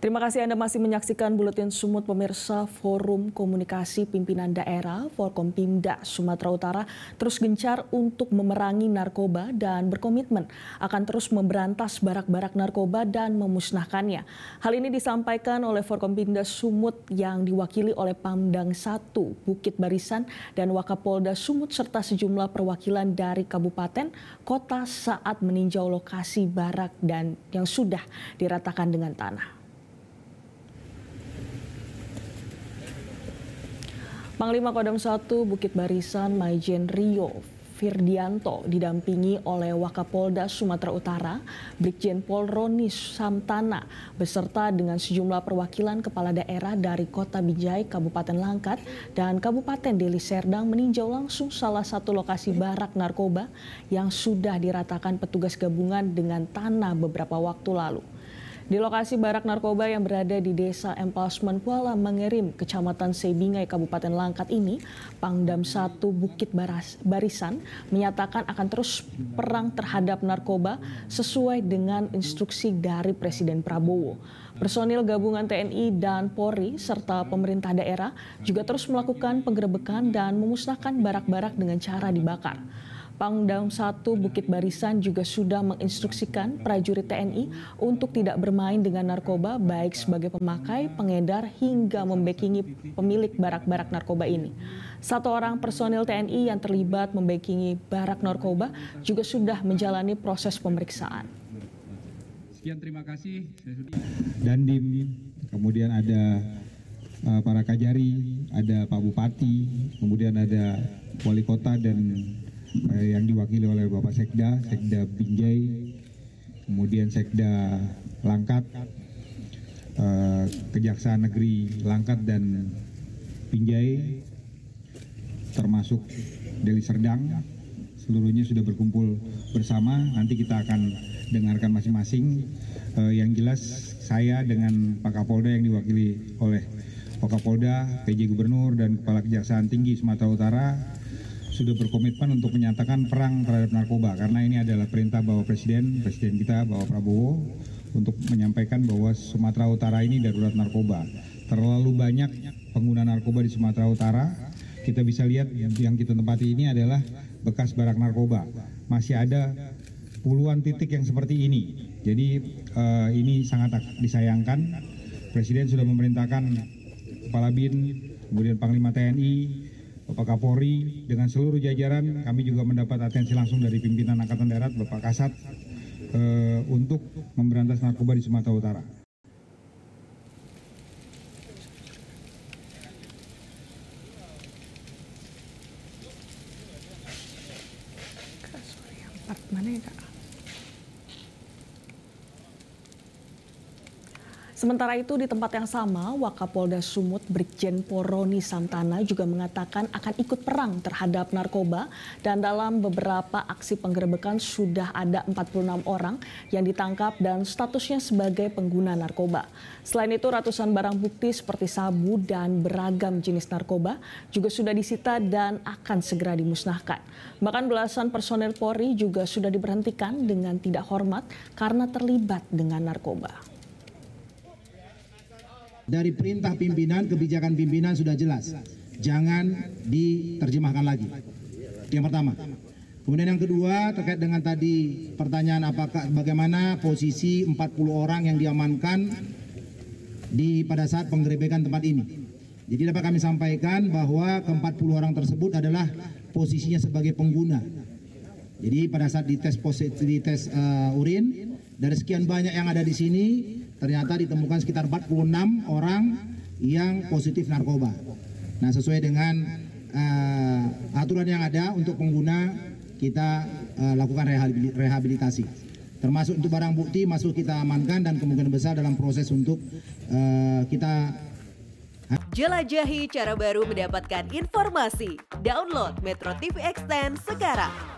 Terima kasih Anda masih menyaksikan Buletin Sumut pemirsa. Forum Komunikasi Pimpinan Daerah Forkompimda Sumatera Utara terus gencar untuk memerangi narkoba dan berkomitmen akan terus memberantas barak-barak narkoba dan memusnahkannya. Hal ini disampaikan oleh Forkompimda Sumut yang diwakili oleh Pamdang 1 Bukit Barisan dan Wakapolda Sumut serta sejumlah perwakilan dari kabupaten kota saat meninjau lokasi barak dan yang sudah diratakan dengan tanah. Panglima Kodam 1 Bukit Barisan Maijen Rio Firdianto didampingi oleh Wakapolda Sumatera Utara, Brigjen Pol Roni Samtana, beserta dengan sejumlah perwakilan kepala daerah dari Kota Binjai, Kabupaten Langkat, dan Kabupaten Deli Serdang meninjau langsung salah satu lokasi barak narkoba yang sudah diratakan petugas gabungan dengan tanah beberapa waktu lalu. Di lokasi barak narkoba yang berada di Desa Empasman Kuala Mengerim, Kecamatan Sebingai, Kabupaten Langkat ini, Pangdam 1 Bukit Barisan menyatakan akan terus perang terhadap narkoba sesuai dengan instruksi dari Presiden Prabowo. Personil gabungan TNI dan Polri serta pemerintah daerah juga terus melakukan penggerebekan dan memusnahkan barak-barak dengan cara dibakar. Pangdam 1 Bukit Barisan juga sudah menginstruksikan prajurit TNI untuk tidak bermain dengan narkoba baik sebagai pemakai, pengedar hingga membackingi pemilik barak-barak narkoba ini. Satu orang personil TNI yang terlibat membackingi barak narkoba juga sudah menjalani proses pemeriksaan. Sekian, terima kasih. Dandim, kemudian ada para Kajari, ada Pak Bupati, kemudian ada Wali Kota dan yang diwakili oleh Bapak Sekda Binjai, kemudian Sekda Langkat, Kejaksaan Negeri Langkat dan Binjai, termasuk Deli Serdang, seluruhnya sudah berkumpul bersama. Nanti kita akan dengarkan masing-masing. Yang jelas saya dengan Pak Kapolda yang diwakili oleh Pak Kapolda, PJ Gubernur dan Kepala Kejaksaan Tinggi Sumatera Utara sudah berkomitmen untuk menyatakan perang terhadap narkoba, karena ini adalah perintah Bapak Presiden kita, Bapak Prabowo, untuk menyampaikan bahwa Sumatera Utara ini darurat narkoba. Terlalu banyak pengguna narkoba di Sumatera Utara. Kita bisa lihat yang kita tempati ini adalah bekas barak narkoba. Masih ada puluhan titik yang seperti ini. Jadi ini sangat disayangkan. Presiden sudah memerintahkan Kepala BIN, kemudian Panglima TNI, Bapak Kapolri dengan seluruh jajaran. Kami juga mendapat atensi langsung dari pimpinan Angkatan Darat, Bapak Kasat, untuk memberantas narkoba di Sumatera Utara. Mana ya, Kak? Sementara itu di tempat yang sama, Wakapolda Sumut Brigjen Pol Roni Samtana juga mengatakan akan ikut perang terhadap narkoba dan dalam beberapa aksi penggerebekan sudah ada 46 orang yang ditangkap dan statusnya sebagai pengguna narkoba. Selain itu ratusan barang bukti seperti sabu dan beragam jenis narkoba juga sudah disita dan akan segera dimusnahkan. Bahkan belasan personel Polri juga sudah diberhentikan dengan tidak hormat karena terlibat dengan narkoba. Dari perintah pimpinan, kebijakan pimpinan sudah jelas. Jangan diterjemahkan lagi. Yang pertama. Kemudian yang kedua terkait dengan tadi pertanyaan bagaimana posisi 40 orang yang diamankan pada saat penggerebekan tempat ini. Jadi dapat kami sampaikan bahwa ke-40 orang tersebut adalah posisinya sebagai pengguna. Jadi pada saat dites urin, dari sekian banyak yang ada di sini, ternyata ditemukan sekitar 46 orang yang positif narkoba. Nah, sesuai dengan aturan yang ada untuk pengguna, kita lakukan rehabilitasi. Termasuk untuk barang bukti masuk kita amankan dan kemungkinan besar dalam proses untuk kita. Jelajahi cara baru mendapatkan informasi. Download Metro TV Extend sekarang.